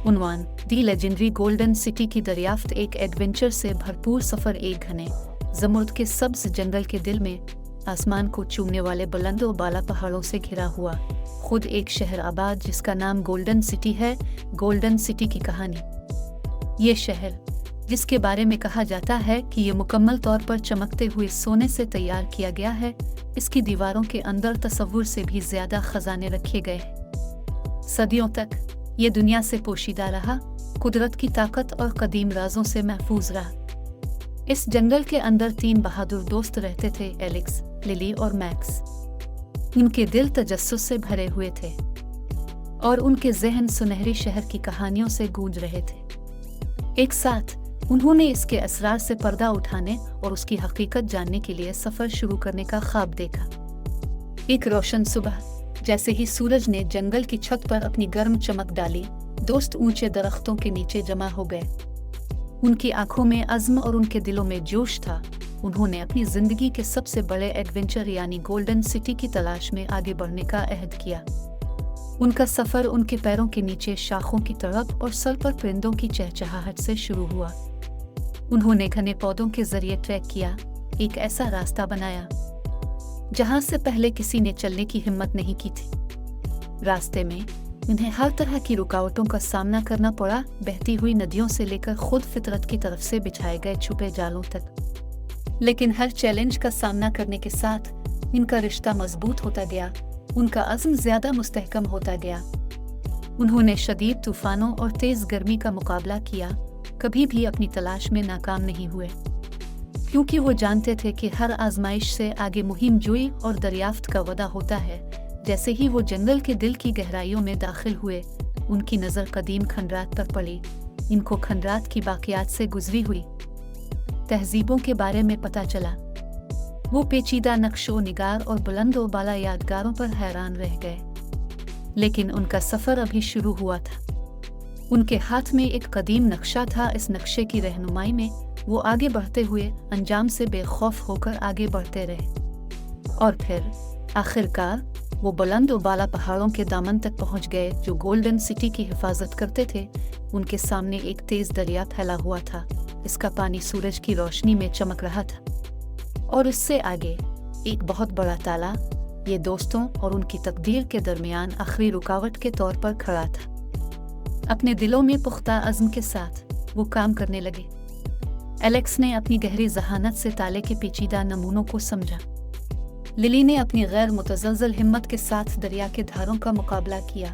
उन्वान दी legendary golden city की दरियाफ्त एक adventure से भरपूर सफर एक घने जमुर्द के सब्ज जंगल के दिल में आसमान को चूमने वाले बुलंद और बाला पहाड़ों से घिरा हुआ खुद एक शहर आबाद जिसका नाम गोल्डन सिटी है। गोल्डन सिटी की कहानी। ये शहर जिसके बारे में कहा जाता है कि ये मुकम्मल तौर पर चमकते हुए सोने से तैयार किया गया है, इसकी दीवारों के अंदर तस्वुर से भी ज्यादा खजाने रखे गए हैं। सदियों तक ये दुनिया से पोशीदा रहा, कुदरत की ताकत और कदीम राजों से महफूज रहा। इस जंगल के अंदर 3 बहादुर दोस्त रहते थे, एलेक्स, लिली और मैक्स। उनके दिल तजस्सुस से भरे हुए थे और उनके जहन सुनहरी शहर की कहानियों से गूंज रहे थे। एक साथ उन्होंने इसके असरार से पर्दा उठाने और उसकी हकीकत जानने के लिए सफर शुरू करने का ख्वाब देखा। एक रोशन सुबह जैसे ही सूरज ने जंगल की छत पर अपनी गर्म चमक डाली, दोस्त ऊंचे दरख्तों के नीचे जमा हो गए। उनकी आंखों में अज़्म और उनके दिलों में जोश था। उन्होंने अपनी जिंदगी के सबसे बड़े एडवेंचर यानी गोल्डन सिटी की तलाश में आगे बढ़ने का अहद किया। उनका सफर उनके पैरों के नीचे शाखों की तड़प और सर पर परिंदों की चहचहाहट से शुरू हुआ। उन्होंने घने पौधों के जरिए ट्रैक किया, एक ऐसा रास्ता बनाया जहां से पहले किसी ने चलने की हिम्मत नहीं की थी। रास्ते में उन्हें हर तरह की रुकावटों का सामना करना पड़ा, बहती हुई नदियों से लेकर खुद फितरत की तरफ से बिछाए गए छुपे जालों तक। लेकिन हर चैलेंज का सामना करने के साथ इनका रिश्ता मजबूत होता गया, उनका अज़्म ज्यादा मुस्तहकम होता गया। उन्होंने शदीद तूफानों और तेज गर्मी का मुकाबला किया, कभी भी अपनी तलाश में नाकाम नहीं हुए, क्योंकि वो जानते थे कि हर आजमाइश से आगे मुहिम जोई और दरियाफ्त का वादा होता है। जैसे ही वो जंगल के दिल की गहराइयों में दाखिल हुए, उनकी नज़र कदीम खंडरात पर पड़ी। इनको खंडरात की बाक़ियात से गुजरी हुई तहजीबों के बारे में पता चला। वो पेचीदा नक्शो निगार और बुलंद और बाला यादगारों पर हैरान रह गए। लेकिन उनका सफ़र अभी शुरू हुआ था। उनके हाथ में एक कदीम नक्शा था। इस नक्शे की रहनुमाई में वो आगे बढ़ते हुए अंजाम से बेखौफ होकर आगे बढ़ते रहे और फिर आखिरकार वो बुलंद और बाला पहाड़ों के दामन तक पहुंच गए जो गोल्डन सिटी की हिफाजत करते थे। उनके सामने एक तेज दरिया फैला हुआ था, इसका पानी सूरज की रोशनी में चमक रहा था और उससे आगे एक बहुत बड़ा ताला ये दोस्तों और उनकी तकदीर के दरमियान आखिरी रुकावट के तौर पर खड़ा था। अपने दिलों में पुख्ता अज़्म के साथ वो काम करने लगे। एलेक्स ने अपनी गहरी जहानत से ताले के पेचीदा नमूनों को समझा। लिली ने अपनी गैर मुतज़लज़ल हिम्मत के साथ दरिया के धारों का मुकाबला किया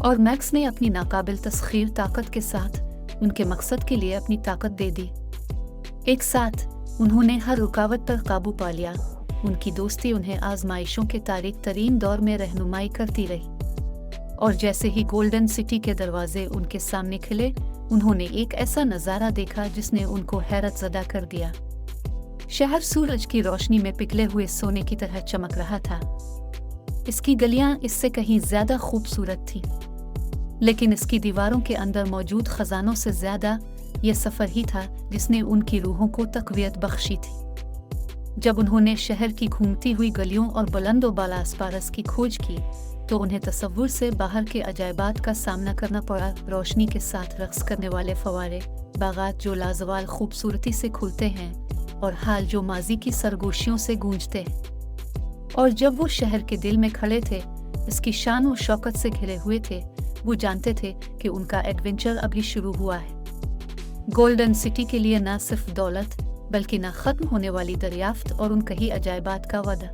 और मैक्स ने अपनी नाकाबिल तस्खीर ताकत के साथ उनके मकसद के लिए अपनी ताकत दे दी। एक साथ उन्होंने हर रुकावट पर काबू पा लिया। उनकी दोस्ती उन्हें आजमाइशों के तारीक तरीन दौर में रहनुमाई करती रही और जैसे ही गोल्डन सिटी के दरवाजे उनके सामने खिले, उन्होंने एक ऐसा नज़ारा देखा जिसने उनको हैरत ज़दा कर दिया। शहर सूरज की रोशनी में पिघले हुए सोने की तरह चमक रहा था। इसकी गलियां इससे कहीं ज्यादा खूबसूरत थी, लेकिन इसकी दीवारों के अंदर मौजूद खजानों से ज्यादा यह सफर ही था जिसने उनकी रूहों को तक़वियत बख्शी थी। जब उन्होंने शहर की घूमती हुई गलियों और बुलंद और बाला आसपास की खोज की तो उन्हें तसव्वुर से बाहर के अजायबात का सामना करना पड़ा। रोशनी के साथ रक्स करने वाले फवारे, बागात जो लाजवाल खूबसूरती से खुलते हैं और हाल जो माजी की सरगोशियों से गूंजते हैं। और जब वो शहर के दिल में खड़े थे, इसकी शान और शौकत से घिरे हुए थे, वो जानते थे कि उनका एडवेंचर अभी शुरू हुआ है। गोल्डन सिटी के लिए न सिर्फ दौलत बल्कि न खत्म होने वाली दरियाफ्त और उन कई अजायबात का वादा।